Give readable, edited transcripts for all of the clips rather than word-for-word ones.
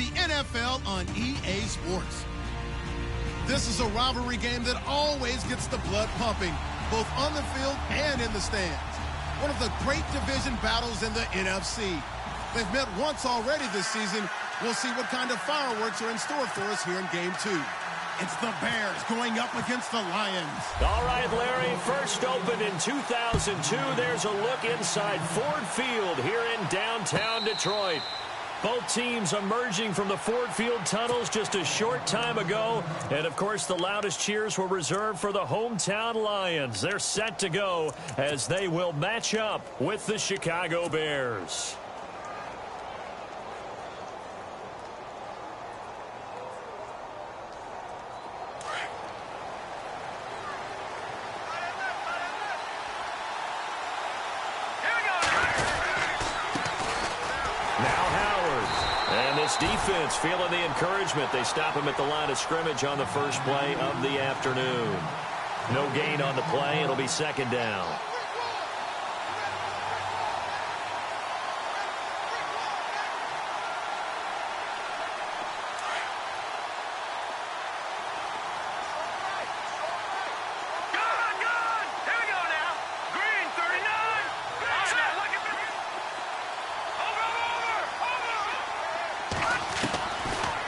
the NFL on EA Sports. This is a rivalry game that always gets the blood pumping, both on the field and in the stands. One of the great division battles in the NFC. They've met once already this season. We'll see what kind of fireworks are in store for us here in Game 2. It's the Bears going up against the Lions. All right, Larry, first opened in 2002. There's a look inside Ford Field here in downtown Detroit. Both teams emerging from the Ford Field tunnels just a short time ago. And, of course, the loudest cheers were reserved for the hometown Lions. They're set to go as they will match up with the Chicago Bears. Defense feeling the encouragement. They stop him at the line of scrimmage on the first play of the afternoon. No gain on the play. It'll be second down.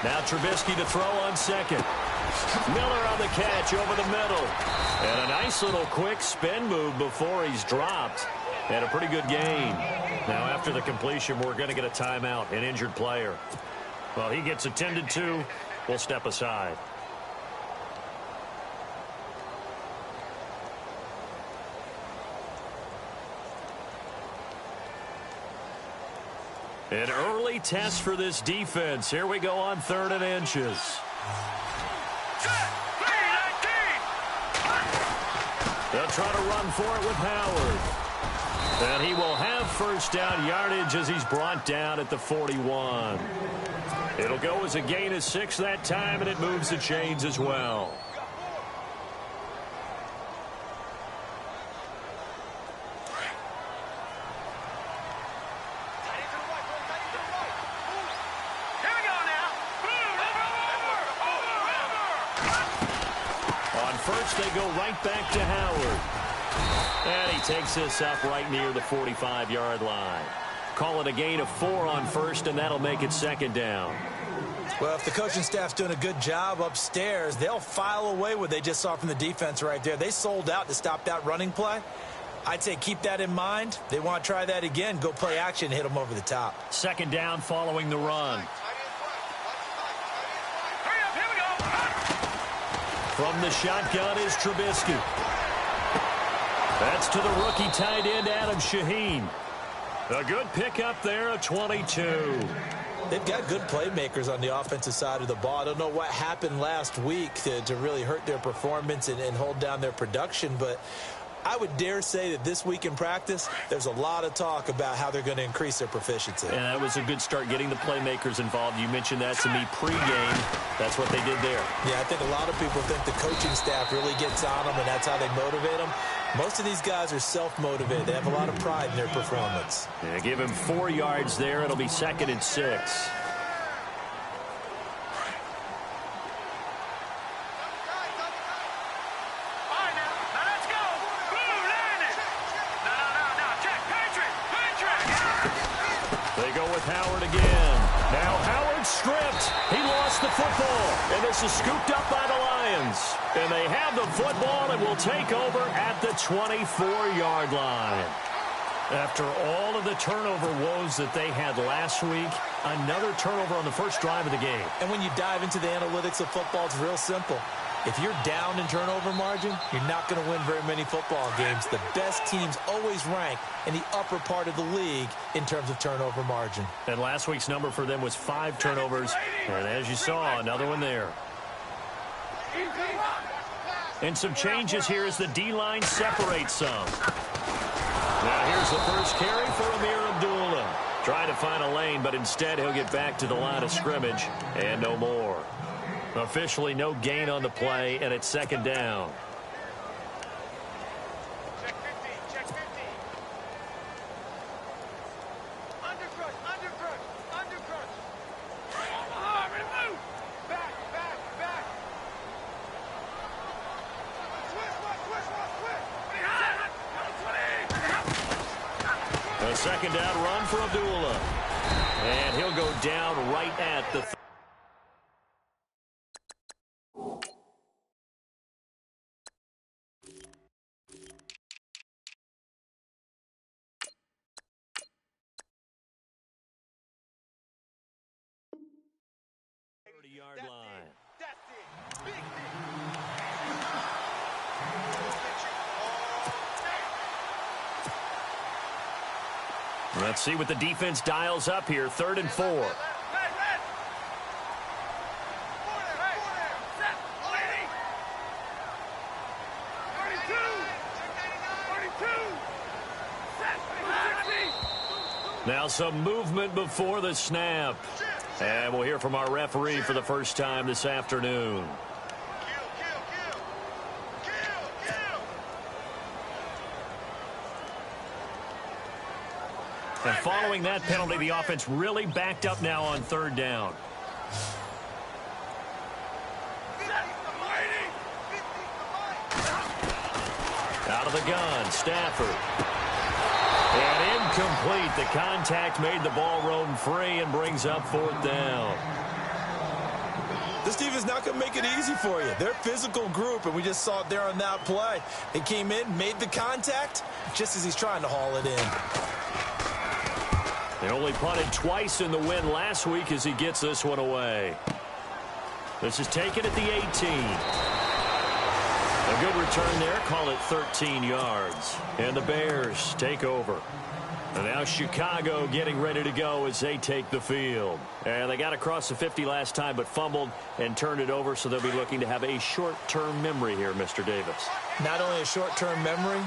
Now Trubisky to throw on second. Miller on the catch over the middle. And a nice little quick spin move before he's dropped. And a pretty good gain. Now after the completion, we're going to get a timeout, an injured player. Well, he gets attended to. We'll step aside. An early test for this defense. Here we go on 3rd and inches. They'll try to run for it with Howard. And he will have first down yardage as he's brought down at the 41. It'll go as a gain of 6 that time, and it moves the chains as well. They go right back to Howard. And he takes this up right near the 45-yard line. Call it a gain of 4 on first, and that'll make it second down. Well, if the coaching staff's doing a good job upstairs, they'll file away what they just saw from the defense right there. They sold out to stop that running play. I'd say keep that in mind. They want to try that again. Go play action, hit them over the top. Second down following the run. From the shotgun is Trubisky. That's to the rookie tight end, Adam Shaheen. A good pickup there, a 22. They've got good playmakers on the offensive side of the ball. I don't know what happened last week to really hurt their performance and hold down their production, but I would dare say that this week in practice, there's a lot of talk about how they're going to increase their proficiency. And that was a good start getting the playmakers involved. You mentioned that to me pregame. That's what they did there. Yeah, I think a lot of people think the coaching staff really gets on them, and that's how they motivate them. Most of these guys are self-motivated. They have a lot of pride in their performance. Yeah, give him 4 yards there. It'll be 2nd and 6. Howard again. Now Howard stripped. He lost the football. And this is scooped up by the Lions. And they have the football and will take over at the 24-yard line. After all of the turnover woes that they had last week, another turnover on the first drive of the game. And when you dive into the analytics of football, it's real simple. If you're down in turnover margin, you're not going to win very many football games. The best teams always rank in the upper part of the league in terms of turnover margin. And last week's number for them was 5 turnovers. And as you saw, another one there. And some changes here as the D-line separates some. Now here's the first carry for Amir Abdullah. Trying to find a lane, but instead he'll get back to the line of scrimmage and no more. Officially no gain on the play, and it's second down. Check 50, check 50. Undercrush. second down run for Abdullah. And he'll go down right at the 30-yard line. That's it. Big thing. Let's see what the defense dials up here. 3rd and 4. Now some movement before the snap. And we'll hear from our referee for the first time this afternoon. And following that penalty, the offense really backed up now on 3rd down. Out of the gun, Stafford. And incomplete. The contact made the ball roam free and brings up 4th down. This defense not going to make it easy for you. They're a physical group, and we just saw it there on that play. They came in, made the contact, just as he's trying to haul it in. They only punted twice in the win last week as he gets this one away. This is taken at the 18. A good return there. Call it 13 yards. And the Bears take over. And now Chicago getting ready to go as they take the field. And they got across the 50 last time but fumbled and turned it over, so they'll be looking to have a short-term memory here, Mr. Davis. Not only a short-term memory,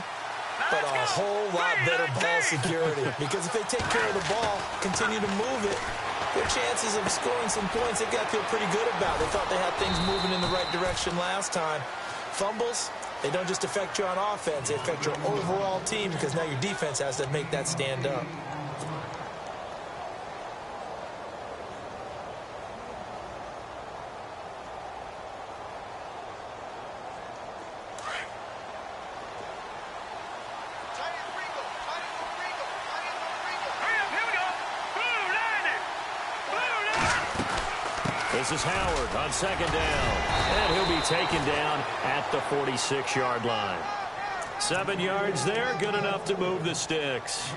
but a whole lot better ball security. Because if they take care of the ball, continue to move it, their chances of scoring some points, they got to feel pretty good about. They thought they had things moving in the right direction last time. Fumbles, they don't just affect you on offense, they affect your overall team because now your defense has to make that stand up. This is Howard on 2nd down. And he'll be taken down at the 46-yard line. 7 yards there, good enough to move the sticks.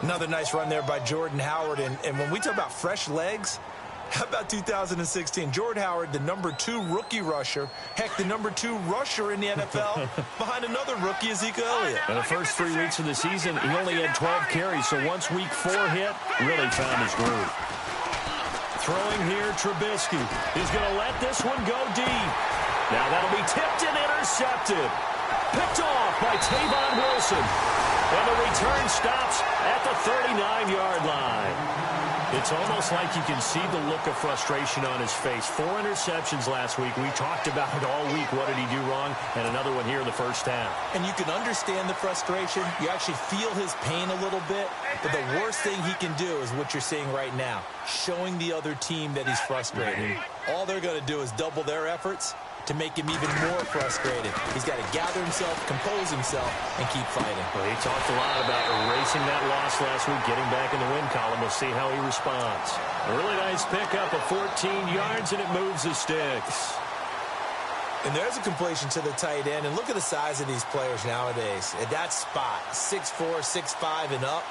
Another nice run there by Jordan Howard. And when we talk about fresh legs, how about 2016? Jordan Howard, the #2 rookie rusher. Heck, the #2 rusher in the NFL behind another rookie, Ezekiel Elliott. In the first 3 weeks of the season, he only had 12 carries. So once week 4 hit, really found his groove. Throwing here, Trubisky. He's going to let this one go deep. Now that'll be tipped and intercepted. Picked off by Tavon Wilson. And the return stops at the 39-yard line. It's almost like you can see the look of frustration on his face. 4 interceptions last week. We talked about it all week. What did he do wrong? And another one here in the first half. And you can understand the frustration. You actually feel his pain a little bit. But the worst thing he can do is what you're seeing right now, showing the other team that he's frustrated. All they're going to do is double their efforts to make him even more frustrated. He's got to gather himself, compose himself, and keep fighting. Well, he talked a lot about erasing that loss last week, getting back in the win column. We'll see how he responds. A really nice pickup of 14 yards, and it moves the sticks. And there's a completion to the tight end. And look at the size of these players nowadays. At that spot, 6'4", 6'5", and up.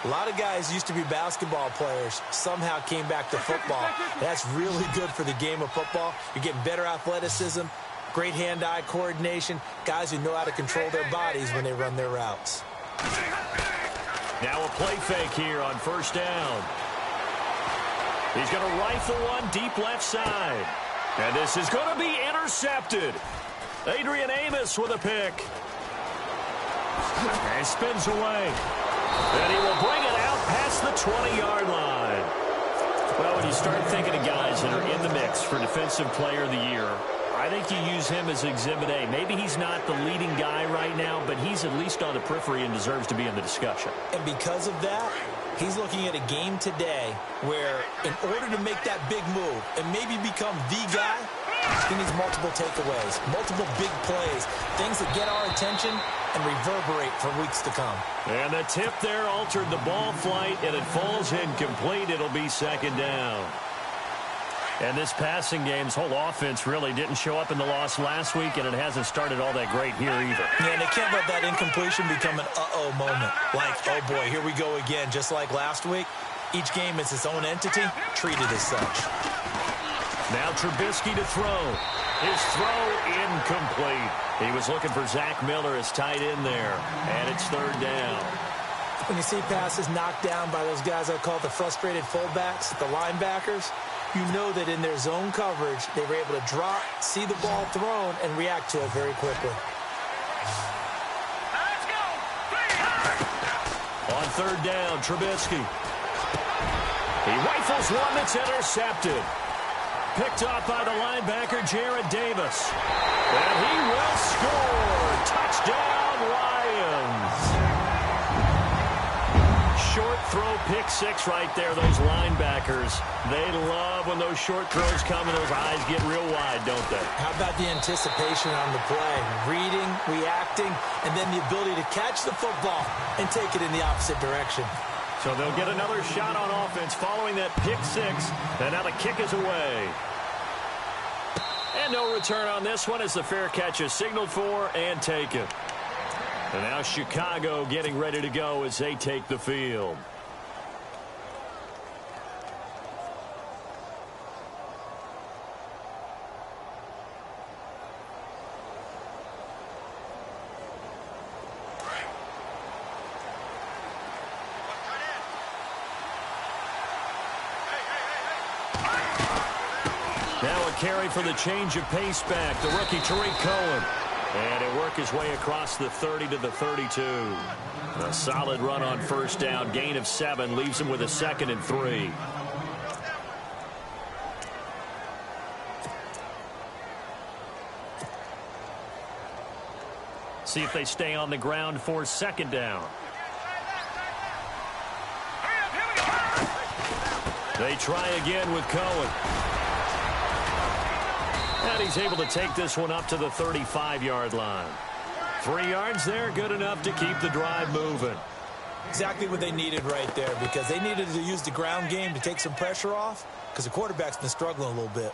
A lot of guys used to be basketball players, somehow came back to football. That's really good for the game of football. You're getting better athleticism, great hand-eye coordination, guys who know how to control their bodies when they run their routes. Now a play fake here on 1st down. He's going to rifle one deep left side. And this is going to be intercepted. Adrian Amos with a pick. And spins away. And he will bring it out past the 20-yard line. Well, when you start thinking of guys that are in the mix for Defensive Player of the Year, I think you use him as Exhibit A. Maybe he's not the leading guy right now, but he's at least on the periphery and deserves to be in the discussion. And because of that, he's looking at a game today where in order to make that big move and maybe become the guy, He needs multiple takeaways, multiple big plays, things that get our attention and reverberate for weeks to come. And the tip there altered the ball flight, and it falls incomplete. It'll be second down. And this passing game's whole offense really didn't show up in the loss last week, and it hasn't started all that great here either. Yeah, and they can't let that incompletion become an uh-oh moment. Like, oh boy, here we go again, just like last week. Each game is its own entity, treated as such. Now Trubisky to throw. His throw incomplete. He was looking for Zach Miller as tight end there, and it's third down. When you see passes knocked down by those guys I call the frustrated fullbacks, the linebackers, you know that in their zone coverage, they were able to drop, see the ball thrown, and react to it very quickly. Let's go. On third down, Trubisky. He rifles one that's intercepted. Picked off by the linebacker, Jared Davis. And he will score. Touchdown, Lions. Short throw, pick six right there, those linebackers. They love when those short throws come and those eyes get real wide, don't they? How about the anticipation on the play? Reading, reacting, and then the ability to catch the football and take it in the opposite direction. So they'll get another shot on offense following that pick six. And now the kick is away. And no return on this one as the fair catch is signaled for and taken. And now Chicago getting ready to go as they take the field. Now a carry for the change of pace back, the rookie Tariq Cohen. And he'll work his way across the 30 to the 32. A solid run on first down. Gain of 7 leaves him with a 2nd and 3. See if they stay on the ground for second down. They try again with Cohen. And he's able to take this one up to the 35-yard line. 3 yards there, good enough to keep the drive moving. Exactly what they needed right there, because they needed to use the ground game to take some pressure off, because the quarterback's been struggling a little bit.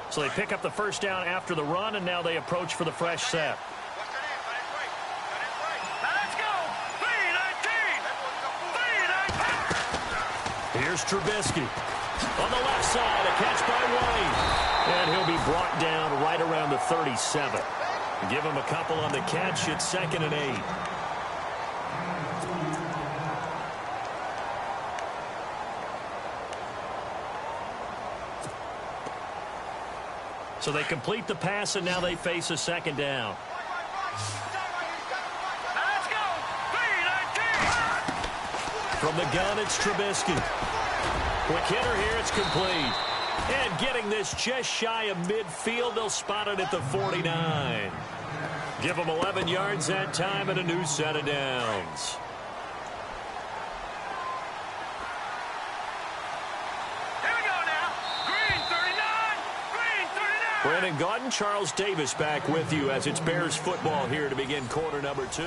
So they pick up the first down after the run, and now they approach for the fresh set. Here's Trubisky. On the left side, a catch by White. And he'll be brought down right around the 37. Give him a couple on the catch. It's 2nd and 8. So they complete the pass, and now they face a second down. From the gun, it's Trubisky. Quick hitter here, it's complete. And getting this just shy of midfield, they'll spot it at the 49. Give them 11 yards that time and a new set of downs. Brandon Gaudin, Charles Davis back with you as it's Bears football here to begin quarter number 2.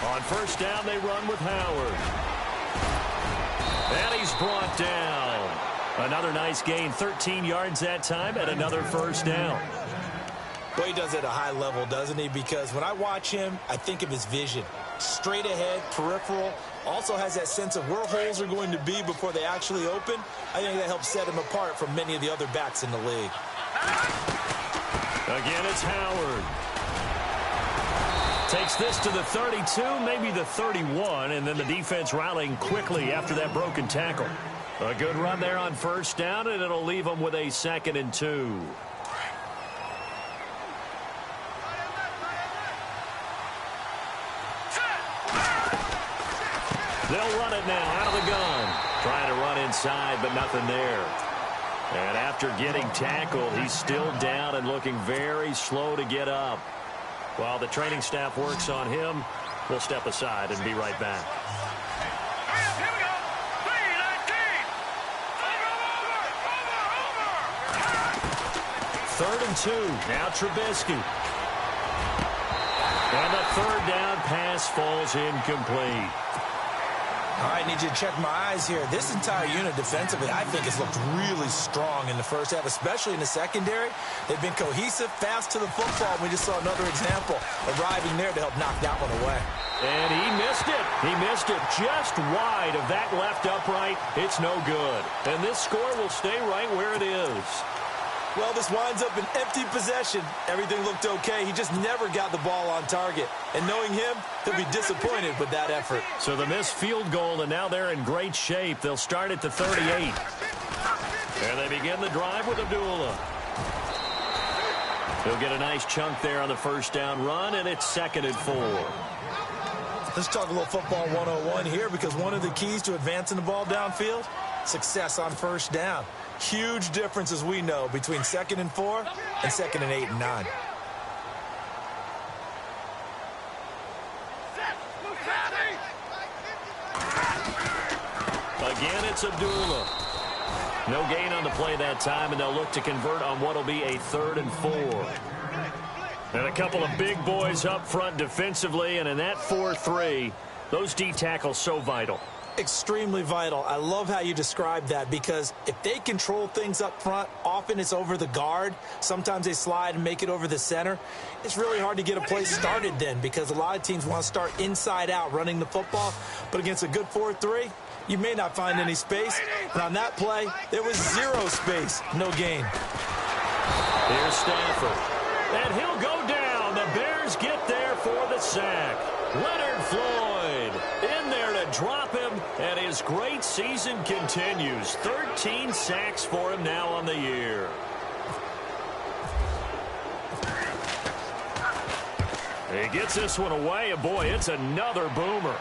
On first down, they run with Howard. And he's brought down. Another nice gain, 13 yards that time, and another first down. Well, he does it at a high level, doesn't he? Because when I watch him, I think of his vision. Straight ahead, peripheral. Also has that sense of where holes are going to be before they actually open. I think that helps set him apart from many of the other backs in the league. Again, it's Howard. Takes this to the 32, maybe the 31, and then the defense rallying quickly after that broken tackle. A good run there on first down, and it'll leave them with a 2nd and 2. They'll run it now out of the gun. Trying to run inside, but nothing there. And after getting tackled, he's still down and looking very slow to get up. While the training staff works on him, we'll step aside and be right back. Here we go. 3rd and 2. Now Trubisky. And the 3rd down pass falls incomplete. All right, need you to check my eyes here. This entire unit defensively, I think, has looked really strong in the first half, especially in the secondary. They've been cohesive, fast to the football. We just saw another example arriving there to help knock that one away. And he missed it. He missed it just wide of that left upright. It's no good. And this score will stay right where it is. Well, this winds up an empty possession. Everything looked okay. He just never got the ball on target. And knowing him, he'll be disappointed with that effort. So the missed field goal, and now they're in great shape. They'll start at the 38. And they begin the drive with Abdullah. He'll get a nice chunk there on the first down run, and it's 2nd and 4. Let's talk a little football 101 here, because one of the keys to advancing the ball downfield, success on first down. Huge difference, as we know, between 2nd and 4 and 2nd and 8 and 9. Again, it's Abdullah. No gain on the play that time, and they'll look to convert on what will be a 3rd and 4. And a couple of big boys up front defensively, and in that 4-3, those D tackles so vital. Extremely vital. I love how you describe that, because if they control things up front, often it's over the guard. Sometimes they slide and make it over the center. It's really hard to get a play started then, because a lot of teams want to start inside out running the football. But against a good 4-3, you may not find any space. And on that play, there was 0 space. No gain. Here's Stafford. And he'll go down. The Bears get there for the sack. Leonard Floyd in there to drop him, and his great season continues. 13 sacks for him now on the year. He gets this one away, and boy, it's another boomer.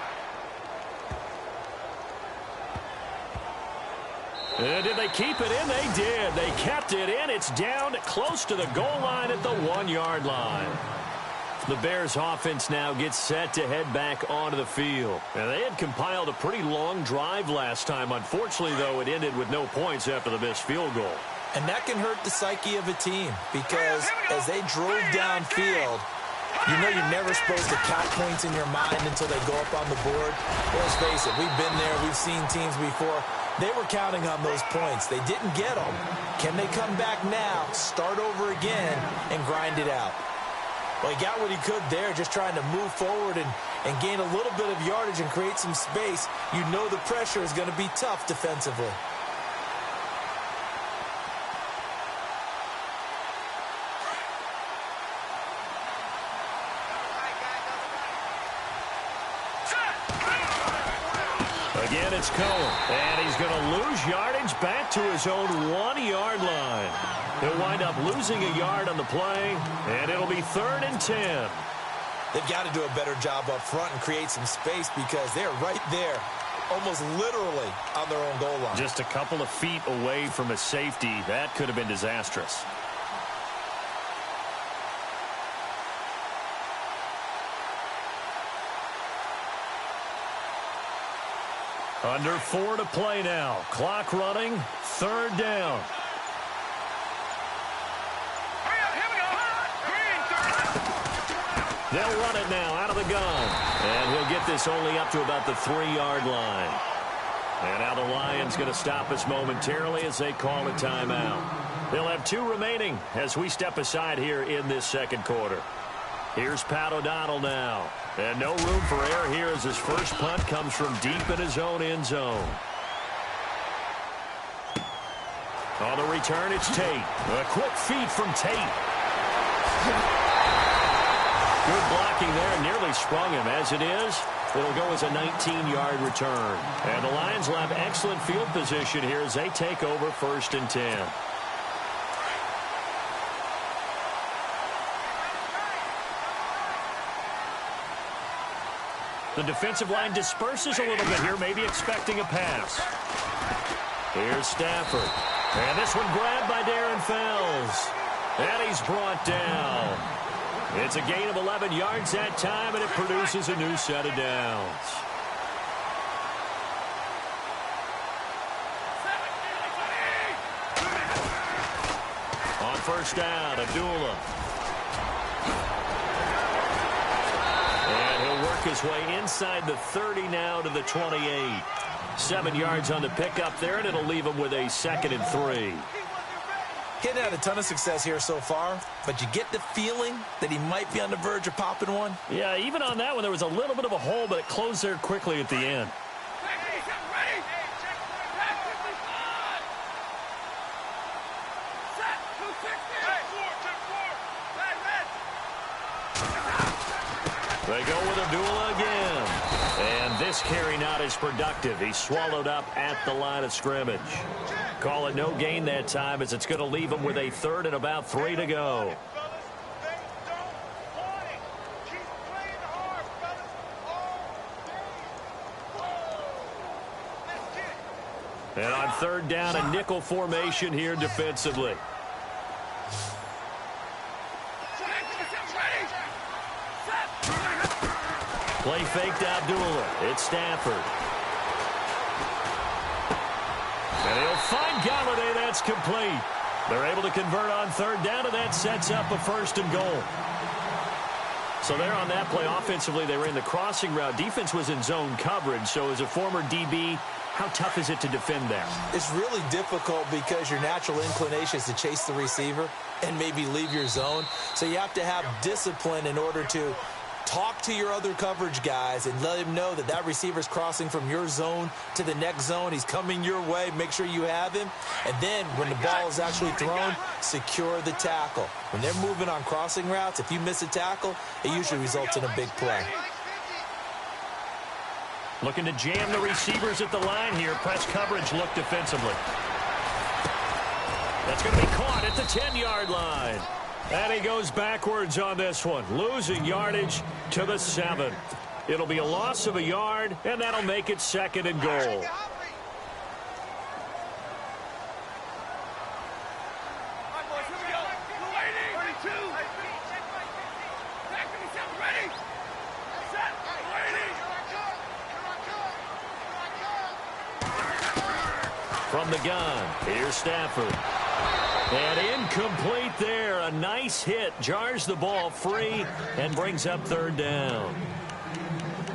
And did they keep it in? They did. They kept it in. It's down close to the goal line at the 1-yard line. The Bears offense now gets set to head back onto the field. And they had compiled a pretty long drive last time. Unfortunately, though, it ended with no points after the missed field goal. And that can hurt the psyche of a team, because as they drove downfield, you know you're never supposed to count points in your mind until they go up on the board. Let's face it, we've been there. We've seen teams before. They were counting on those points. They didn't get them. Can they come back now, start over again, and grind it out? Well, he got what he could there, just trying to move forward and gain a little bit of yardage and create some space. You know the pressure is going to be tough defensively. Again, it's Cohen, and he's going to lose yardage back to his own 1-yard line. He'll wind up losing a yard on the play, and it'll be 3rd and 10. They've got to do a better job up front and create some space, because they're right there, almost literally on their own goal line. Just a couple of feet away from a safety. That could have been disastrous. Under 4 to play now. Clock running. 3rd down. They'll run it now out of the gun. And he'll get this only up to about the 3-yard line. And now the Lions going to stop us momentarily as they call a timeout. They'll have 2 remaining as we step aside here in this 2nd quarter. Here's Pat O'Donnell now. And no room for error here as his first punt comes from deep in his own end zone. On the return, it's Tate. A quick feed from Tate. Good blocking there, nearly sprung him. As it is, it'll go as a 19-yard return. And the Lions will have excellent field position here as they take over 1st and 10. The defensive line disperses a little bit here, maybe expecting a pass. Here's Stafford. And this one grabbed by Darren Fells. And he's brought down. It's a gain of 11 yards that time, and it produces a new set of downs. On first down, Abdullah. And he'll work his way inside the 30 now to the 28. 7 yards on the pickup there, and it'll leave him with a 2nd and 3. He hadn't had a ton of success here so far, but you get the feeling that he might be on the verge of popping one. Yeah, even on that one, there was a little bit of a hole, but it closed there quickly at the end. They go with Abdullah again. And this carry not as productive. He's swallowed up at the line of scrimmage. Call it no gain that time, as it's going to leave him with a 3rd and about 3 to go. And on 3rd down, a nickel formation here defensively. Play fake to Abdullah. It's Stafford. And he'll find Galladay. That's complete. They're able to convert on 3rd down, and that sets up a 1st and goal. So there on that play, offensively, they ran the crossing route. Defense was in zone coverage. So as a former DB, how tough is it to defend there? It's really difficult because your natural inclination is to chase the receiver and maybe leave your zone. So you have to have discipline in order to talk to your other coverage guys and let him know that that receiver's crossing from your zone to the next zone. He's coming your way. Make sure you have him. And then when the ball is actually thrown, secure the tackle. When they're moving on crossing routes, if you miss a tackle, it usually results in a big play. Looking to jam the receivers at the line here. Press coverage look defensively. That's going to be caught at the 10-yard line. And he goes backwards on this one, losing yardage to the 7. It'll be a loss of a yard, and that'll make it 2nd and goal. From the gun, here's Stafford. And incomplete there. A nice hit. Jars the ball free and brings up 3rd down.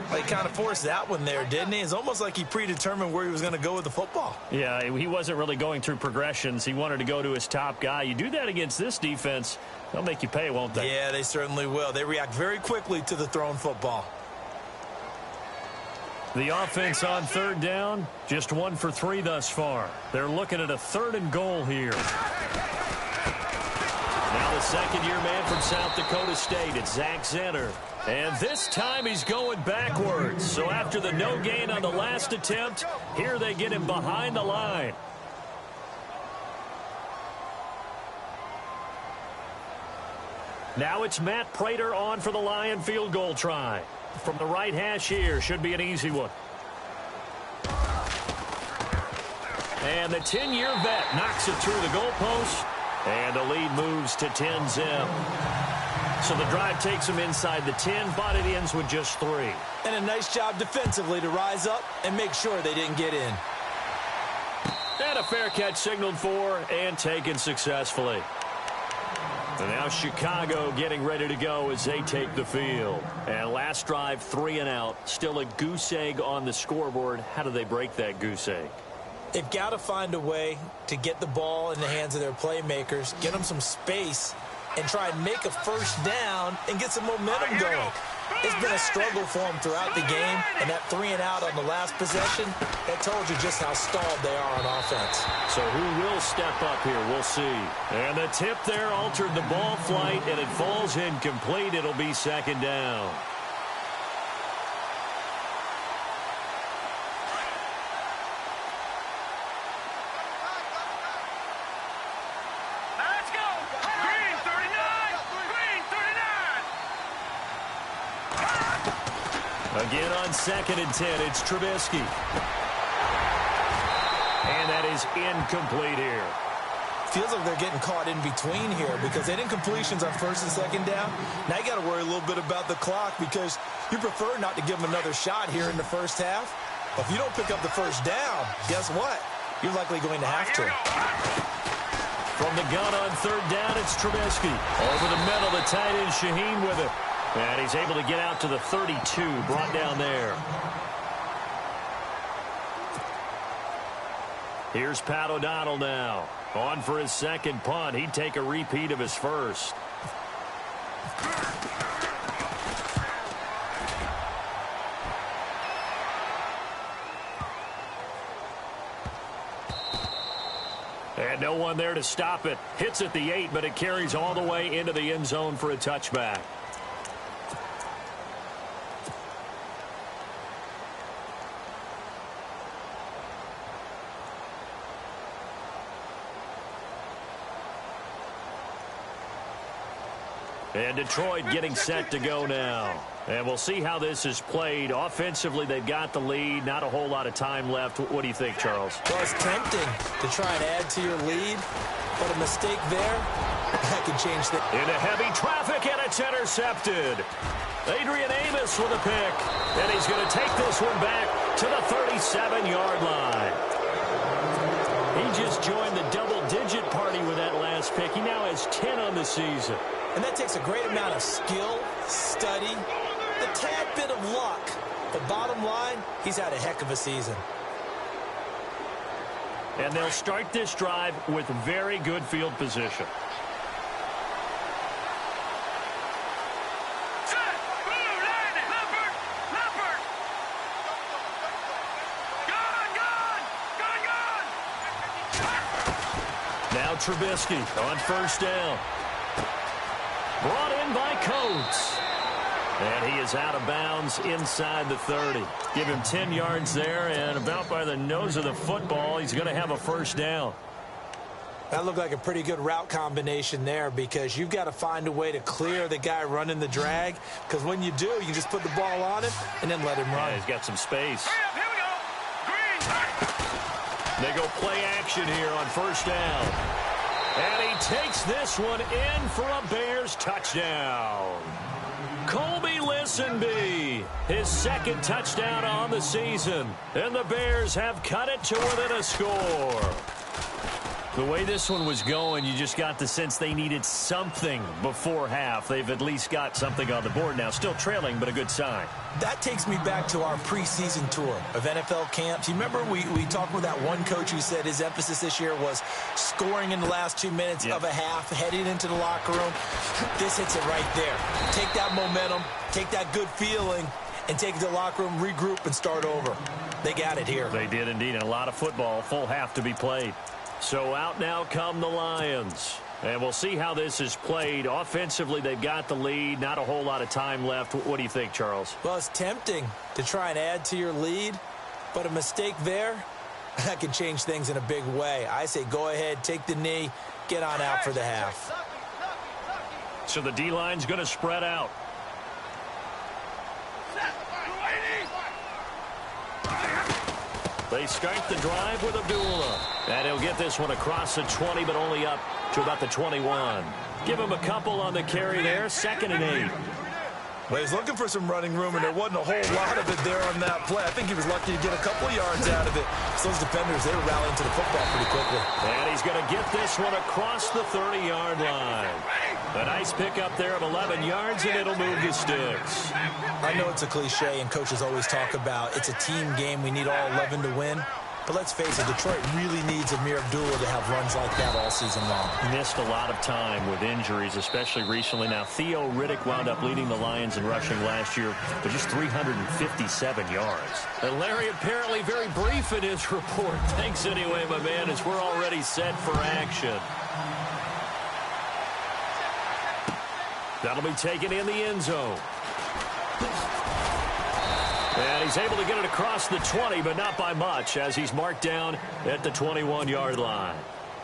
Well, he kind of forced that one there, didn't he? It's almost like he predetermined where he was going to go with the football. Yeah, he wasn't really going through progressions. He wanted to go to his top guy. You do that against this defense, they'll make you pay, won't they? Yeah, they certainly will. They react very quickly to the thrown football. The offense on 3rd down, just 1 for 3 thus far. They're looking at a 3rd and goal here. Now the second-year man from South Dakota State, it's Zach Zenner. And this time he's going backwards. So after the no gain on the last attempt, here they get him behind the line. Now it's Matt Prater on for the Lion field goal try. From the right hash here, should be an easy one. And the 10-year vet knocks it through the goalpost, and the lead moves to 10-zip. So the drive takes them inside the 10, but it ends with just 3. And a nice job defensively to rise up and make sure they didn't get in. And a fair catch signaled for and taken successfully. And now Chicago getting ready to go as they take the field. And last drive, 3 and out. Still a goose egg on the scoreboard. How do they break that goose egg? They've got to find a way to get the ball in the hands of their playmakers, get them some space, and try and make a 1st down and get some momentum going. It's been a struggle for them throughout the game, and that 3 and out on the last possession, that told you just how stalled they are on offense. So who will step up here? We'll see. And the tip there altered the ball flight, and it falls incomplete. It'll be 2nd down. Let's go. Green 39. Green 39. Again on 2nd and 10, it's Trubisky. And that is incomplete here. Feels like they're getting caught in between here because they didn't completions on 1st and 2nd down. Now you got to worry a little bit about the clock because you prefer not to give them another shot here in the first half. But if you don't pick up the first down, guess what? You're likely going to have to. From the gun on 3rd down, it's Trubisky. Over the middle, the tight end Shaheen with it. And he's able to get out to the 32, brought down there. Here's Pat O'Donnell now. On for his 2nd punt. He'd take a repeat of his first. And no one there to stop it. Hits at the 8, but it carries all the way into the end zone for a touchback. And Detroit getting set to go now. And we'll see how this is played. Offensively, they've got the lead. Not a whole lot of time left. What do you think, Charles? Well, it's tempting to try and add to your lead, but a mistake there, that can change things. Into heavy traffic, and it's intercepted. Adrian Amos with a pick. And he's going to take this one back to the 37-yard line. He just joined the double-digit party with that last pick. He now has 10 on the season. And that takes a great amount of skill, study, a tad bit of luck. But bottom line, he's had a heck of a season. And they'll start this drive with very good field position. Now Trubisky on 1st down. Brought in by Coates. And he is out of bounds inside the 30. Give him 10 yards there, and about by the nose of the football, he's going to have a 1st down. That looked like a pretty good route combination there because you've got to find a way to clear the guy running the drag, because when you do, you can just put the ball on him and then let him run. Yeah, he's got some space. They go play action here on 1st down. And he takes this one in for a Bears touchdown. Colby Listenbee, his 2nd touchdown on the season. And the Bears have cut it to within a score. The way this one was going, you just got the sense they needed something before half. They've at least got something on the board now. Still trailing, but a good sign. That takes me back to our preseason tour of NFL camps. You remember we talked with that one coach who said his emphasis this year was scoring in the last 2 minutes of a half, heading into the locker room. This hits it right there. Take that momentum, take that good feeling, and take it to the locker room, regroup, and start over. They got it here. They did indeed, and a lot of football, full half to be played. So out now come the Lions. And we'll see how this is played. Offensively, they've got the lead. Not a whole lot of time left. What do you think, Charles? Well, it's tempting to try and add to your lead, but a mistake there, that can change things in a big way. I say go ahead, take the knee, get on out for the half. So the D-line's going to spread out. They start the drive with Abdullah. And he'll get this one across the 20, but only up to about the 21. Give him a couple on the carry there. 2nd and 8. Well, he's looking for some running room, and there wasn't a whole lot of it there on that play. I think he was lucky to get a couple of yards out of it. So those defenders, they were rallying to the football pretty quickly. And he's going to get this one across the 30-yard line. A nice pickup there of 11 yards, and it'll move the sticks. I know it's a cliche, and coaches always talk about it's a team game. We need all 11 to win. But let's face it, Detroit really needs Amir Abdullah to have runs like that all season long. Missed a lot of time with injuries, especially recently. Now, Theo Riddick wound up leading the Lions in rushing last year with just 357 yards. And Larry apparently very brief in his report. Thanks anyway, my man, as we're already set for action. That'll be taken in the end zone. And he's able to get it across the 20, but not by much, as he's marked down at the 21-yard line.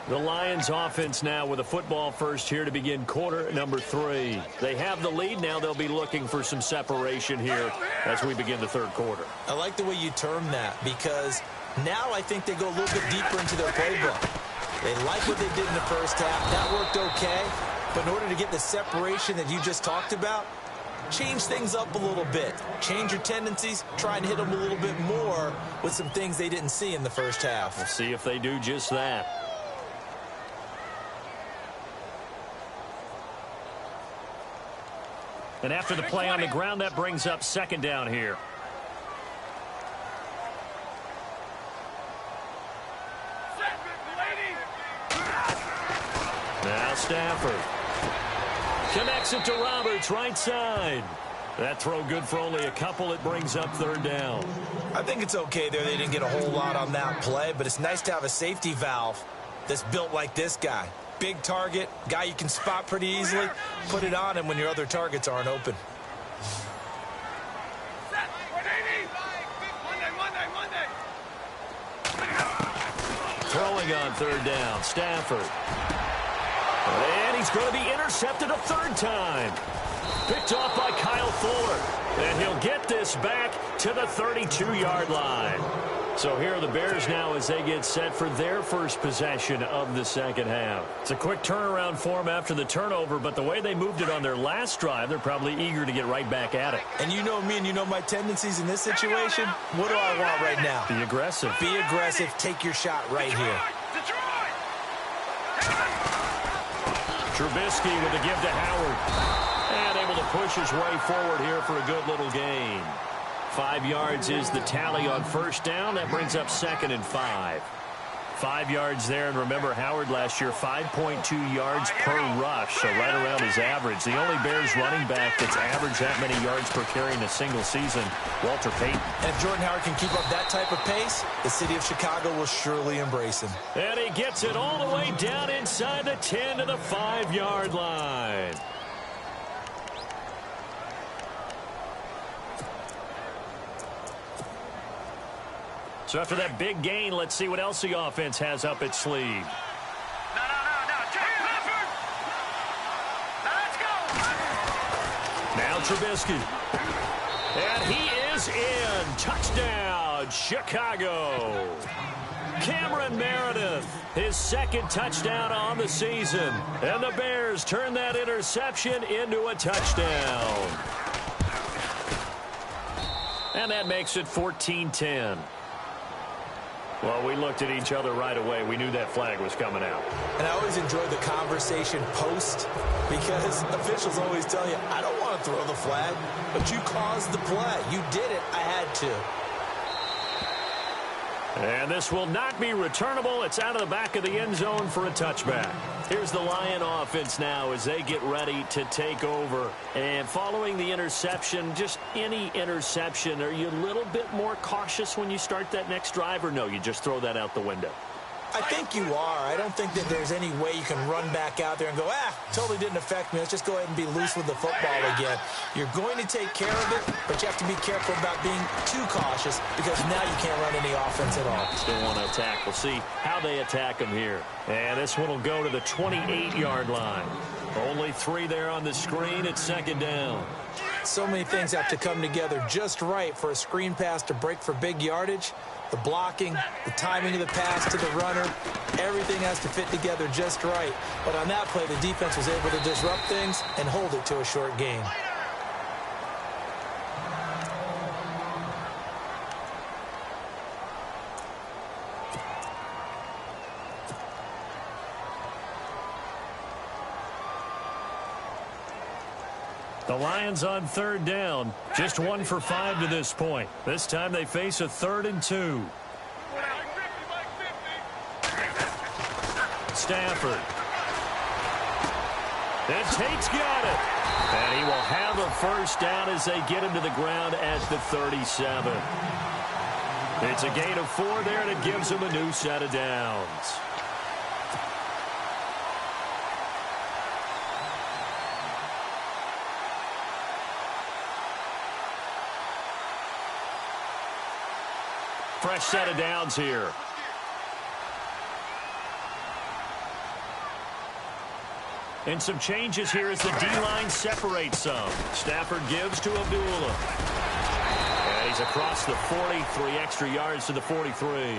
The Lions offense now with a football first here to begin quarter number 3. They have the lead. Now they'll be looking for some separation here as we begin the third quarter. I like the way you term that, because now I think they go a little bit deeper into their playbook. They like what they did in the first half. That worked okay. But in order to get the separation that you just talked about, change things up a little bit. Change your tendencies. Try and hit them a little bit more with some things they didn't see in the first half. We'll see if they do just that. And after the play on the ground, that brings up second down here. Now Stafford connects it to Roberts, right side. That throw good for only a couple. It brings up third down. I think it's okay there. They didn't get a whole lot on that play, but it's nice to have a safety valve that's built like this guy. Big target, guy you can spot pretty easily. Put it on him when your other targets aren't open. Throwing on third down, Stafford. And he's going to be intercepted a third time. Picked off by Kyle Fuller. And he'll get this back to the 32-yard line. So here are the Bears now as they get set for their first possession of the second half. It's a quick turnaround for them after the turnover, but the way they moved it on their last drive, they're probably eager to get right back at it. And you know me and you know my tendencies in this situation. What do I want right now? Be aggressive. Be aggressive. Take your shot right here. Trubisky with a give to Howard. And able to push his way forward here for a good little gain. 5 yards is the tally on first down. That brings up second and 5. 5 yards there, and remember Howard last year, 5.2 yards per rush, so right around his average. The only Bears running back that's averaged that many yards per carry in a single season, Walter Payton. And if Jordan Howard can keep up that type of pace, the city of Chicago will surely embrace him. And he gets it all the way down inside the 10 to the 5-yard line. So after that big gain, let's see what else the offense has up its sleeve. No. Let's go. Now Trubisky. And he is in. Touchdown, Chicago. Cameron Meredith, his second touchdown on the season. And the Bears turn that interception into a touchdown. And that makes it 14-10. Well, we looked at each other right away. We knew that flag was coming out. And I always enjoy the conversation post, because officials always tell you, I don't want to throw the flag, but you caused the play. You did it. I had to. And this will not be returnable. It's out of the back of the end zone for a touchback. Here's the Lion offense now as they get ready to take over. And following the interception, just any interception, are you a little bit more cautious when you start that next drive, or no, you just throw that out the window? I think you are. I don't think that there's any way you can run back out there and go, totally didn't affect me. Let's just go ahead and be loose with the football again. You're going to take care of it, but you have to be careful about being too cautious, because now you can't run any offense at all. Still want to attack. We'll see how they attack them here. And this one will go to the 28-yard line. Only 3 there on the screen. It's second down. So many things have to come together just right for a screen pass to break for big yardage. The blocking, the timing of the pass to the runner, everything has to fit together just right. But on that play, the defense was able to disrupt things and hold it to a short gain. The Lions on third down. Just 1 for 5 to this point. This time they face a 3rd and 2. Stafford. And Tate's got it. And he will have a first down as they get him to the ground at the 37. It's a gain of 4 there, and it gives him a new set of downs. Fresh set of downs here. And some changes here as the D-line separates some. Stafford gives to Abdullah. And he's across the 40, 3 extra yards to the 43.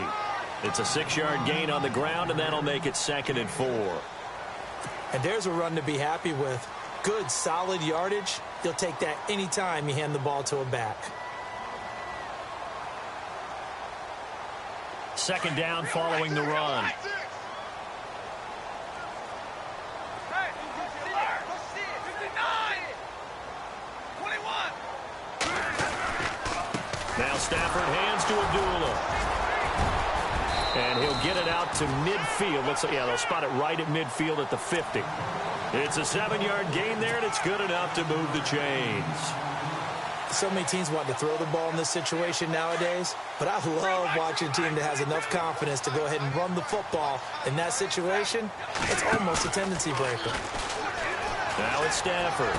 It's a 6-yard gain on the ground, and that'll make it 2nd and 4. And there's a run to be happy with. Good, solid yardage. You'll take that anytime you hand the ball to a back. 2nd down following the run. Now Stafford hands to Abdullah. And he'll get it out to midfield. Looks like, yeah, they'll spot it right at midfield at the 50. It's a 7-yard gain there, and it's good enough to move the chains. So many teams want to throw the ball in this situation nowadays, but I love watching a team that has enough confidence to go ahead and run the football. In that situation, it's almost a tendency breaker. Now it's Stafford.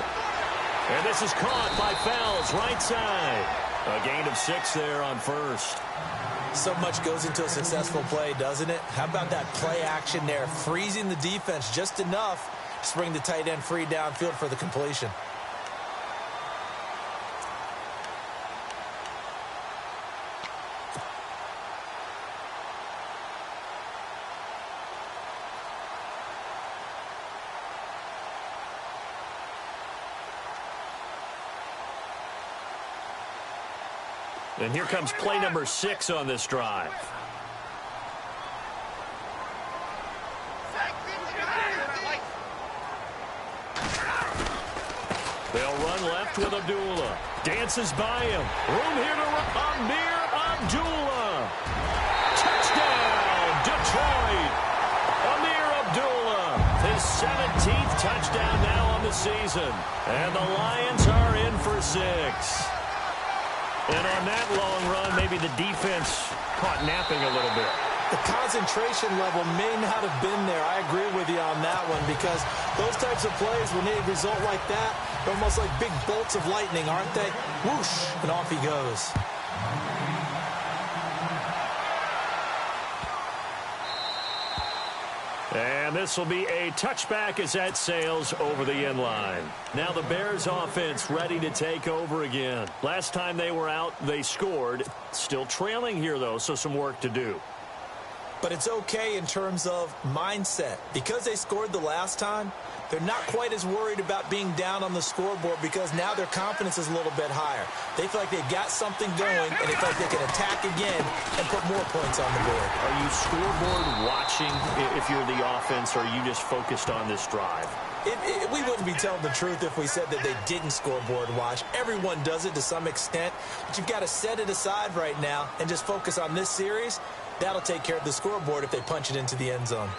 And this is caught by Fells, right side. A gain of 6 there on first. So much goes into a successful play, doesn't it? How about that play action there, freezing the defense just enough to bring the tight end free downfield for the completion. And here comes play number 6 on this drive. They'll run left with Abdullah. Dances by him. Room here to run. Amir Abdullah. Touchdown, Detroit. Amir Abdullah. His 17th touchdown now on the season. And the Lions are in for 6. And on that long run, maybe the defense caught napping a little bit. The concentration level may not have been there. I agree with you on that one, because those types of plays, when they result like that, they're almost like big bolts of lightning, aren't they? Whoosh, and off he goes. And this will be a touchback as that sails over the end line. Now the Bears offense ready to take over again. Last time they were out, they scored. Still trailing here, though, so some work to do. But it's okay in terms of mindset. Because they scored the last time, they're not quite as worried about being down on the scoreboard, because now their confidence is a little bit higher. They feel like they've got something going, and they feel like they can attack again and put more points on the board. Are you scoreboard watching if you're the offense, or are you just focused on this drive? We wouldn't be telling the truth if we said that they didn't scoreboard watch. Everyone does it to some extent, but you've got to set it aside right now and just focus on this series. That'll take care of the scoreboard if they punch it into the end zone.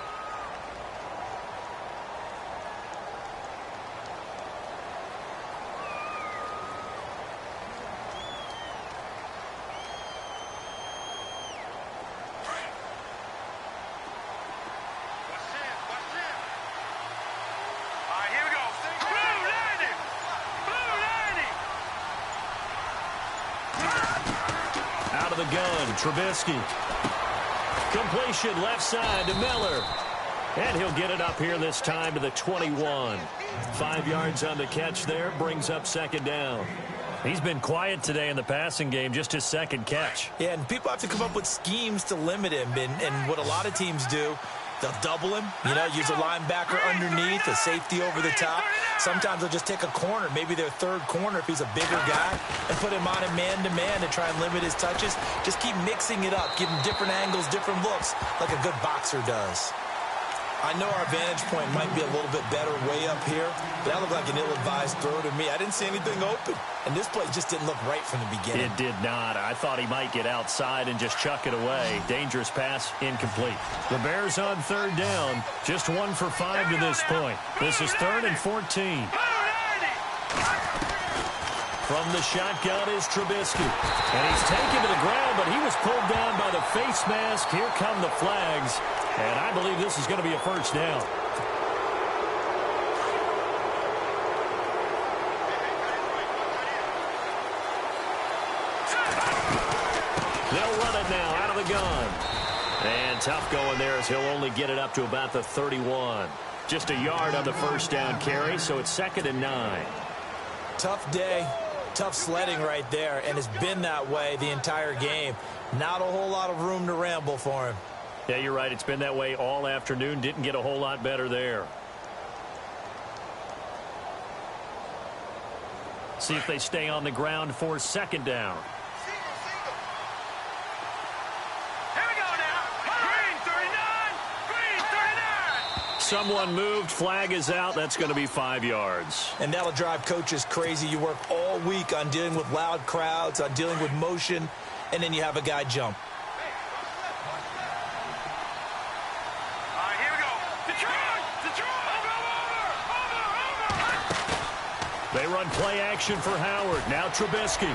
Out of the gun, Trubisky. Completion left side to Miller. And he'll get it up here this time to the 21. 5 yards on the catch there, brings up 2nd down. He's been quiet today in the passing game, just his 2nd catch. Yeah, and people have to come up with schemes to limit him. And what a lot of teams do, they'll double him, use a linebacker underneath, a safety over the top. Sometimes they'll just take a corner, maybe their 3rd corner if he's a bigger guy, and put him on a man-to-man to try and limit his touches. Just keep mixing it up, give him different angles, different looks, like a good boxer does. I know our vantage point might be a little bit better way up here, but that looked like an ill-advised throw to me. I didn't see anything open, and this play just didn't look right from the beginning. It did not. I thought he might get outside and just chuck it away. Dangerous pass, incomplete. The Bears on 3rd down, just 1 for 5 to this point. This is 3rd and 14. From the shotgun is Trubisky. And he's taken to the ground, but he was pulled down by the face mask. Here come the flags. And I believe this is going to be a 1st down. They'll run it now out of the gun. And tough going there as he'll only get it up to about the 31. Just a yard on the first down carry, so it's 2nd and 9. Tough day, tough sledding right there, and it's been that way the entire game. Not a whole lot of room to ramble for him. Yeah, you're right. It's been that way all afternoon. Didn't get a whole lot better there. See if they stay on the ground for 2nd down. Here we go now. Green 39. Green 39. Someone moved. Flag is out. That's going to be 5 yards. And that'll drive coaches crazy. You work all week on dealing with loud crowds, on dealing with motion, and then you have a guy jump. All right, here we go. Detroit. They run play action for Howard. Now Trubisky.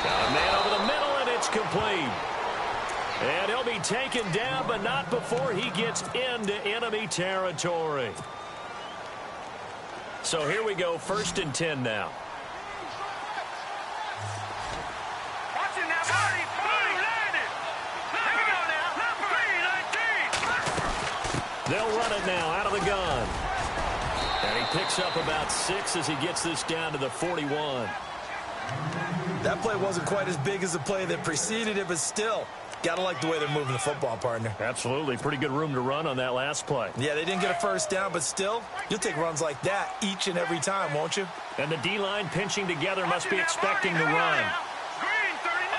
Got a man over the middle, and it's complete. And he'll be taken down, but not before he gets into enemy territory. So here we go, 1st and 10 now. Watch it now, Marty. Landed. Here we go now. 3-19. They'll run it now out of the gun. And he picks up about 6 as he gets this down to the 41. That play wasn't quite as big as the play that preceded it, but still, got to like the way they're moving the football, partner. Absolutely. Pretty good room to run on that last play. Yeah, they didn't get a first down, but still, you'll take runs like that each and every time, won't you? And the D-line pinching together must be expecting the run. Green 39.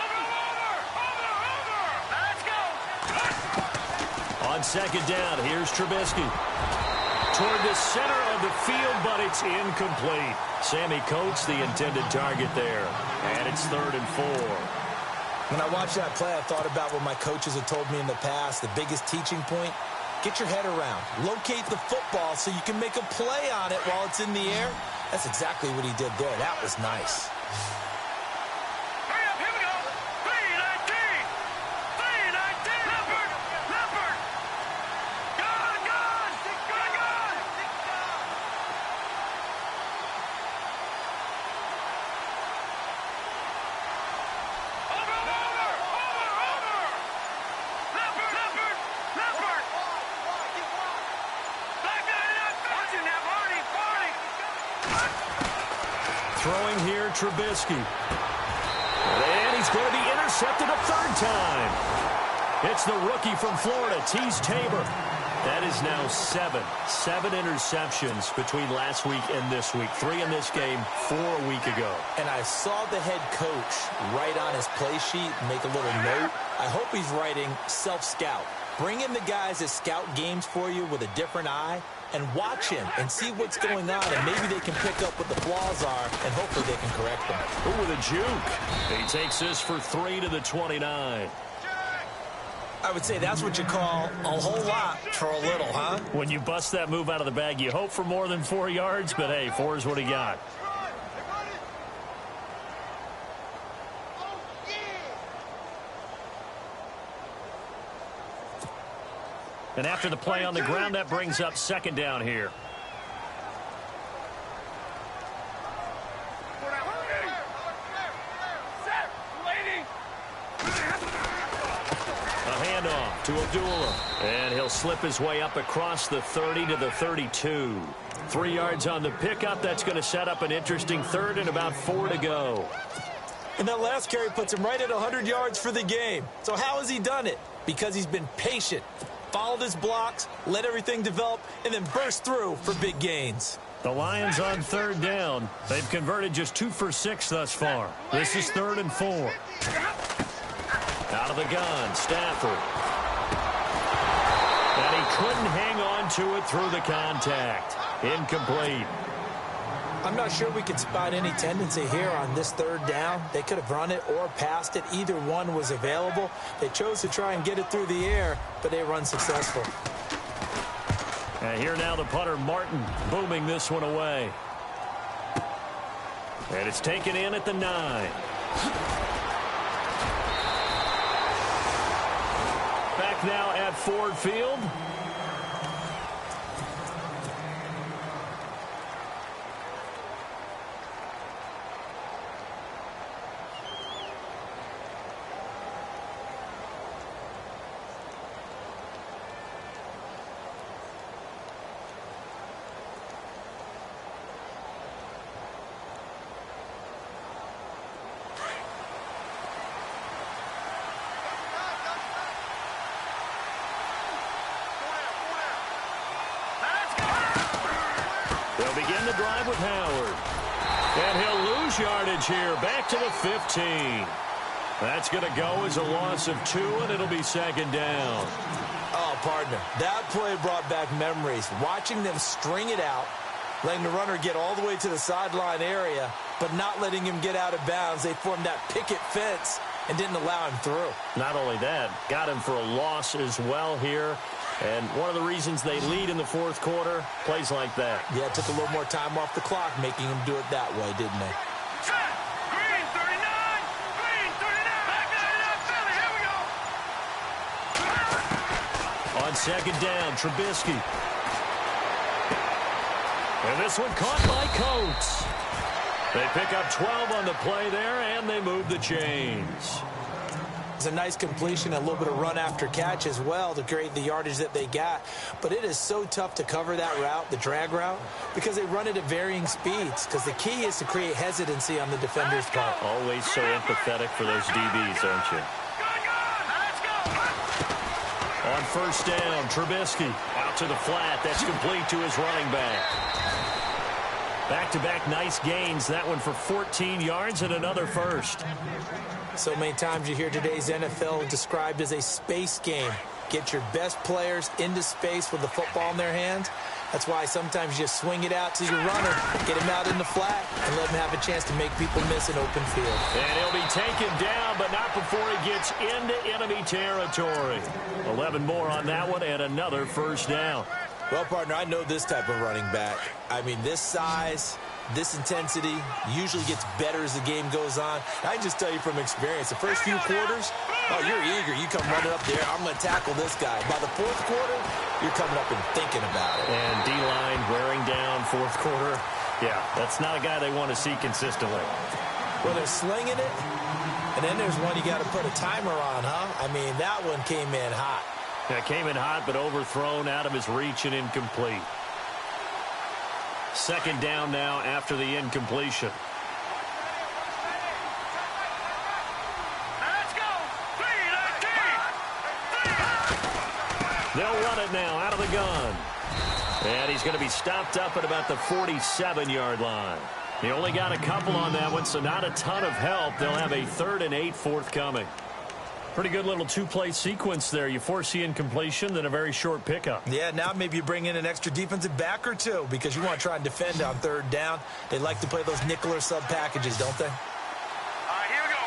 Over. Let's go. On 2nd down, here's Trubisky. Toward the center of the field, but it's incomplete. Sammy Coates, the intended target there. And it's 3rd and 4. When I watched that play, I thought about what my coaches had told me in the past. The biggest teaching point, get your head around. Locate the football so you can make a play on it while it's in the air. That's exactly what he did there. That was nice. Hurry up, here we go. 3-19. 3-19. Leopard. Gone. Over. Leopard. Black 99. Watch it now, Marty. Throwing here, Trubisky. And he's going to be intercepted a 3rd time. It's the rookie from Florida, Tease Tabor. That is now 7 interceptions between last week and this week. 3 in this game, 4 a week ago. And I saw the head coach write on his play sheet, make a little note. I hope he's writing self-scout. Bring in the guys that scout games for you with a different eye and watch him and see what's going on, and maybe they can pick up what the flaws are, and hopefully they can correct them. Ooh, with a juke. He takes this for 3 to the 29. I would say that's what you call a whole lot for a little, huh? When you bust that move out of the bag, you hope for more than 4 yards, but hey, 4 is what he got. And after the play on the ground, that brings up 2nd down here. A handoff to Abdullah. And he'll slip his way up across the 30 to the 32. 3 yards on the pickup. That's going to set up an interesting 3rd and about 4 to go. And that last carry puts him right at 100 yards for the game. So how has he done it? Because he's been patient. Followed his blocks, let everything develop, and then burst through for big gains. The Lions on 3rd down. They've converted just 2 for 6 thus far. This is 3rd and 4. Out of the gun, Stafford. And he couldn't hang on to it through the contact. Incomplete. I'm not sure we can spot any tendency here on this 3rd down. They could have run it or passed it. Either one was available. They chose to try and get it through the air, but they run successful. And here now the punter, Martin, booming this one away. And it's taken in at the 9. Back now at Ford Field. with Howard. And he'll lose yardage here, back to the 15. That's going to go as a loss of 2, and it'll be second down. Oh, partner, that play brought back memories. Watching them string it out, letting the runner get all the way to the sideline area, but not letting him get out of bounds. They formed that picket fence and didn't allow him through. Not only that, got him for a loss as well here. And one of the reasons they lead in the fourth quarter, plays like that. Yeah, it took a little more time off the clock, making him do it that way, didn't they? Green 39! Green 39! Back 39, Philly, here we go! On second down, Trubisky. And this one caught by Coates. They pick up 12 on the play there, and they move the chains. It's a nice completion, a little bit of run after catch as well to create the yardage that they got. But it is so tough to cover that route, the drag route, because they run it at varying speeds. Because the key is to create hesitancy on the defender's part. Always so empathetic for those DBs, aren't you? On first down, Trubisky out to the flat. That's complete to his running back. Back-to-back nice gains. That one for 14 yards and another first. So many times you hear today's NFL described as a space game. Get your best players into space with the football in their hands. That's why sometimes you swing it out to your runner, get him out in the flat, and let him have a chance to make people miss an open field. And he'll be taken down, but not before he gets into enemy territory. 11 more on that one and another first down. Well, partner, I know this type of running back. I mean, this size, this intensity usually gets better as the game goes on. I can just tell you from experience, the first few quarters, oh, you're eager. You come running up there, I'm going to tackle this guy. By the fourth quarter, you're coming up and thinking about it. And D-line wearing down fourth quarter. Yeah, that's not a guy they want to see consistently. Well, they're slinging it, and then there's one you got to put a timer on, huh? I mean, that one came in hot. Yeah, came in hot, but overthrown, out of his reach and incomplete. Second down now after the incompletion. Let's go! 3-19! They'll run it now out of the gun. And he's going to be stopped up at about the 47-yard line. He only got a couple on that one, so not a ton of help. They'll have a 3rd and 8 forthcoming. Pretty good little two-play sequence there. You force the incompletion, then a very short pickup. Yeah, now maybe you bring in an extra defensive back or two because you want to try and defend on third down. They like to play those nickel or sub packages, don't they? All right, here we go.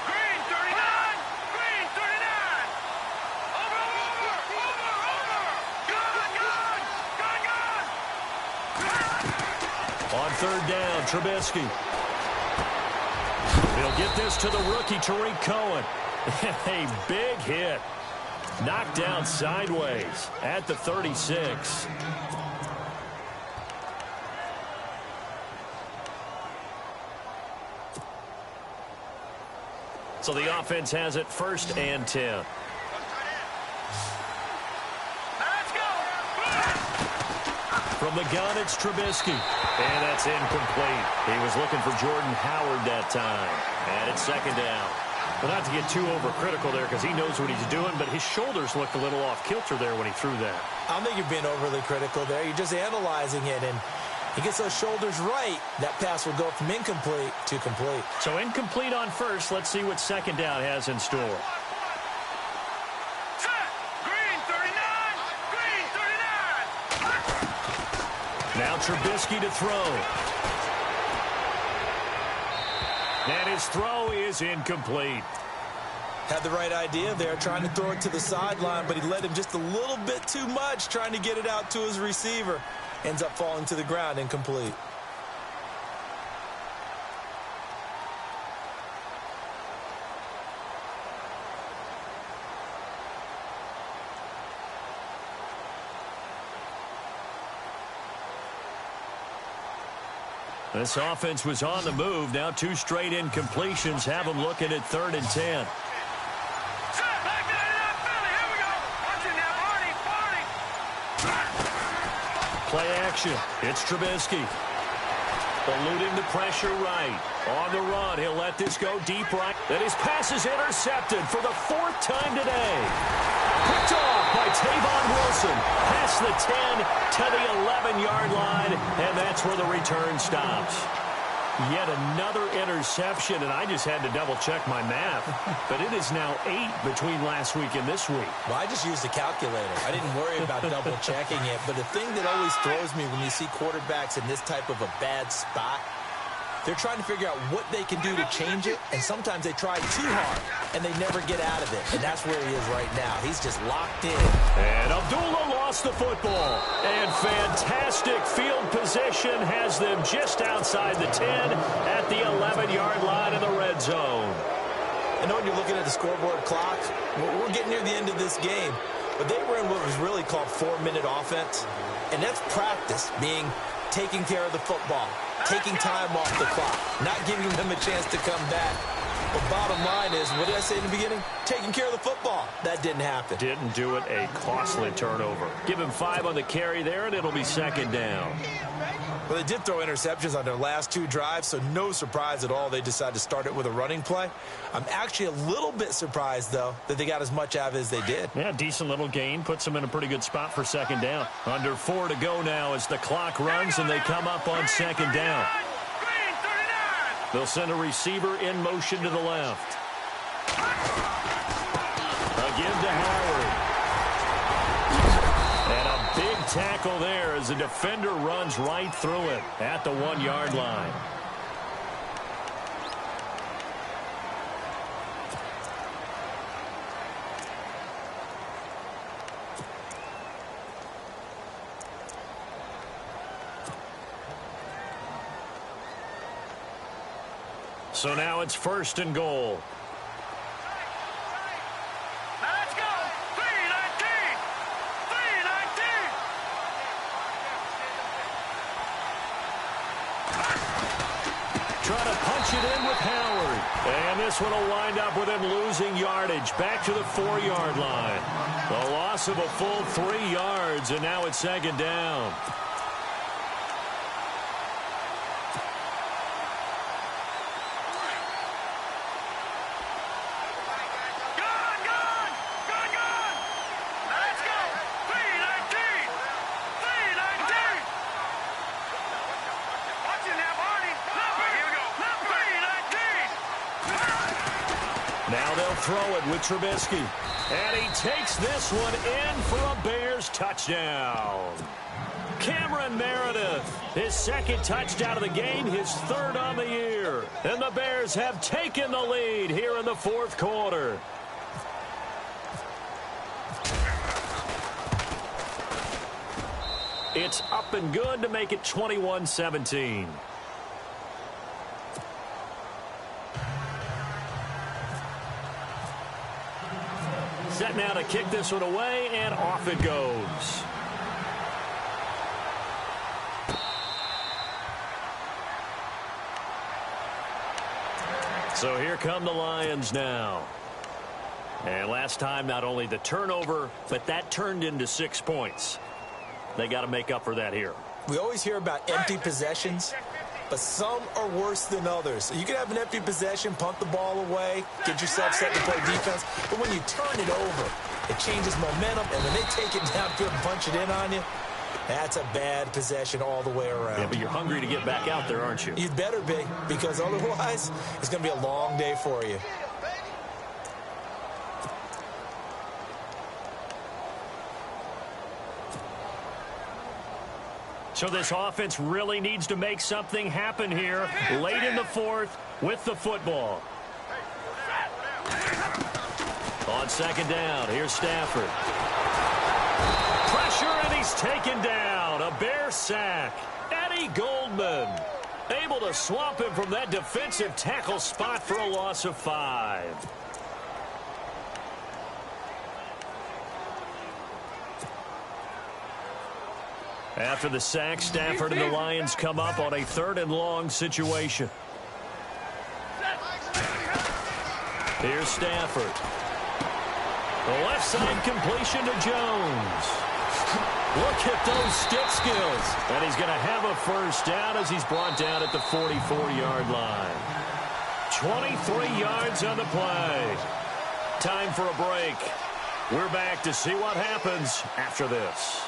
Green 39! Green 39! Over! Gun! On third down, Trubisky. They'll get this to the rookie, Tariq Cohen. A big hit. Knocked down sideways at the 36. So the offense has it 1st and 10. Let's go! From the gun, it's Trubisky. And that's incomplete. He was looking for Jordan Howard that time. And it's second down. Well, not to get too overcritical there because he knows what he's doing, but his shoulders looked a little off kilter there when he threw that. I don't think you're being overly critical there. You're just analyzing it, and he gets those shoulders right. That pass will go from incomplete to complete. So incomplete on first. Let's see what second down has in store. Set! Green 39! Green 39! Now Trubisky to throw. And his throw is incomplete. Had the right idea there, trying to throw it to the sideline, but he led him just a little bit too much, trying to get it out to his receiver. Ends up falling to the ground, incomplete. This offense was on the move. Now 2 straight incompletions have them looking at 3rd and 10. Back 99, Philly, here we go. Watch it now, Party. Play action. It's Trubisky. Eluding the pressure right. On the run, he'll let this go deep right. Then his pass is intercepted for the 4th time today. Picked off by Tavon Wilson. Past the 10 to the 11-yard line, and that's where the return stops. Yet another interception, and I just had to double-check my math. But it is now 8 between last week and this week. Well, I just used a calculator. I didn't worry about double-checking it. But the thing that always throws me when you see quarterbacks in this type of a bad spot, they're trying to figure out what they can do to change it, and sometimes they try too hard, and they never get out of it. And that's where he is right now. He's just locked in. And Abdullah lost the football. And fantastic field position has them just outside the 10 at the 11-yard line in the red zone. I know when you're looking at the scoreboard clock, we're getting near the end of this game, but they were in what was really called 4-minute offense, and that's practice, being taking care of the football, taking time off the clock, not giving them a chance to come back. But bottom line is, what did I say in the beginning? Taking care of the football. That didn't happen. Didn't do it. A costly turnover. Give him 5 on the carry there, and it'll be 2nd down. Well, they did throw interceptions on their last 2 drives, so no surprise at all they decided to start it with a running play. I'm actually a little bit surprised, though, that they got as much out of it as they did. Yeah, decent little gain. Puts them in a pretty good spot for 2nd down. Under 4 to go now as the clock runs, and they come up on 2nd down. They'll send a receiver in motion to the left. A give to Howard. And a big tackle there as the defender runs right through it at the 1-yard line. So now it's 1st and goal. Now let's go. 3-19. 3-19. Trying to punch it in with Howard. And this one will wind up with him losing yardage back to the 4-yard line. The loss of a full 3 yards, and now it's 2nd down. Now they'll throw it with Trubisky. And he takes this one in for a Bears touchdown. Cameron Meredith, his 2nd touchdown of the game, his 3rd on the year. And the Bears have taken the lead here in the 4th quarter. It's up and good to make it 21-17. Set now to kick this one away, and off it goes. So here come the Lions now. And last time, not only the turnover, but that turned into 6 points. They got to make up for that here. We always hear about empty possessions, but some are worse than others. You can have an empty possession, punt the ball away, get yourself set to play defense, but when you turn it over, it changes momentum, and when they take it downfield and punch it in on you, that's a bad possession all the way around. Yeah, but you're hungry to get back out there, aren't you? You'd better be, because otherwise, it's going to be a long day for you. So this offense really needs to make something happen here late in the 4th with the football. On 2nd down, here's Stafford. Pressure, and he's taken down. A Bear sack. Eddie Goldman able to swamp him from that defensive tackle spot for a loss of 5. After the sack, Stafford and the Lions come up on a 3rd and long situation. Here's Stafford. The left side completion to Jones. Look at those stick skills. And he's going to have a first down as he's brought down at the 44-yard line. 23 yards on the play. Time for a break. We're back to see what happens after this.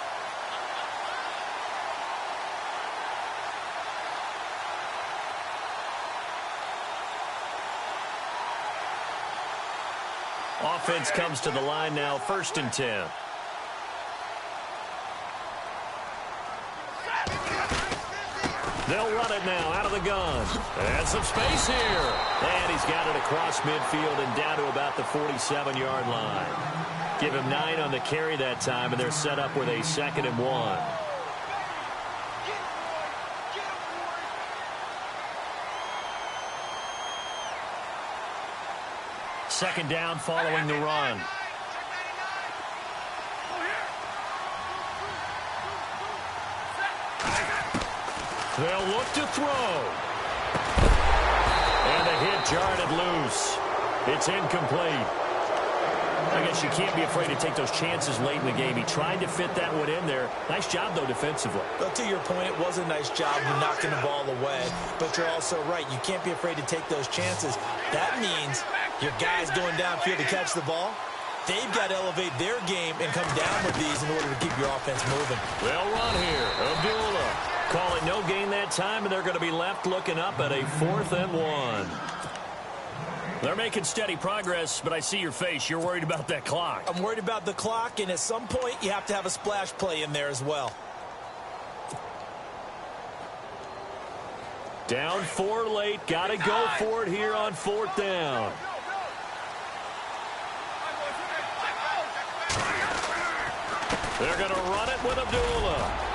Offense comes to the line now, 1st and 10. They'll run it now out of the gun. And some space here. And he's got it across midfield and down to about the 47-yard line. Give him 9 on the carry that time, and they're set up with a 2nd and 1. Second down following the run. They'll look to throw. And the hit jarred it loose. It's incomplete. I guess you can't be afraid to take those chances late in the game. He tried to fit that one in there. Nice job, though, defensively. But to your point, it was a nice job knocking the ball away. But you're also right. You can't be afraid to take those chances. That means your guys going downfield to catch the ball, they've got to elevate their game and come down with these in order to keep your offense moving. They'll run here. Abdullah. Call it no gain that time, and they're going to be left looking up at a 4th and 1. They're making steady progress, but I see your face. You're worried about that clock. I'm worried about the clock, and at some point, you have to have a splash play in there as well. Down 4 late. Got to go for it here on 4th down. They're going to run it with Abdullah.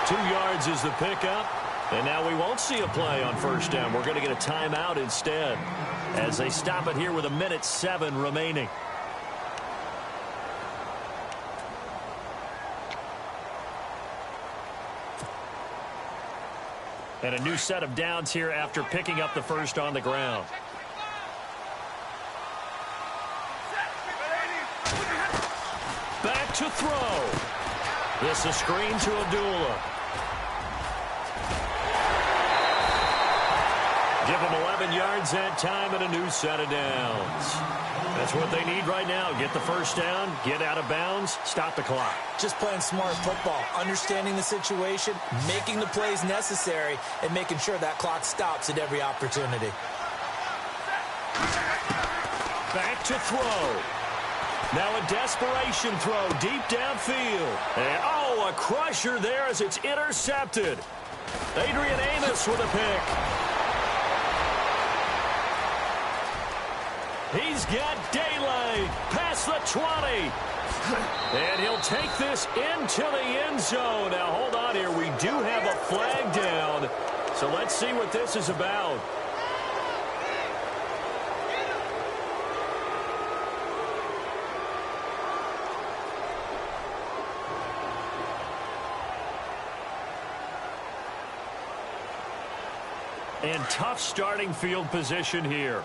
2 yards is the pickup. And now we won't see a play on 1st down. We're going to get a timeout instead as they stop it here with 1:07 remaining. And a new set of downs here after picking up the first on the ground. Back to throw. This is screen to Abdullah. Give them 11 yards that time and a new set of downs. That's what they need right now. Get the first down, get out of bounds, stop the clock. Just playing smart football, understanding the situation, making the plays necessary, and making sure that clock stops at every opportunity. Back to throw. Now a desperation throw deep downfield. And, oh, a crusher there as it's intercepted. Adrian Amos with a pick. He's got daylight past the 20. And he'll take this into the end zone. Now, hold on here. We do have a flag down. So let's see what this is about. And tough starting field position here.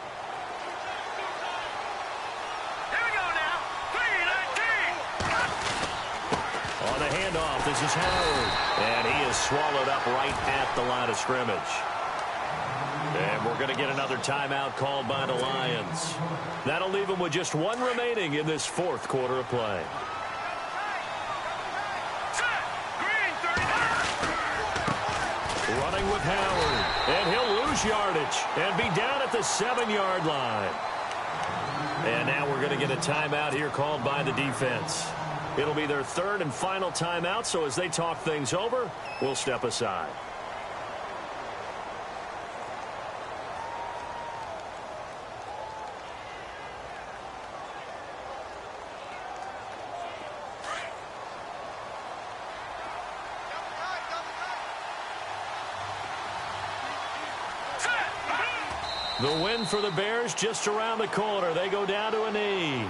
This is Howard, and he is swallowed up right at the line of scrimmage. And we're going to get another timeout called by the Lions. That'll leave them with just 1 remaining in this 4th quarter of play. Running with Howard, and he'll lose yardage and be down at the 7-yard line. And now we're going to get a timeout here called by the defense. It'll be their 3rd and final timeout, so as they talk things over, we'll step aside. The win for the Bears just around the corner. They go down to a knee.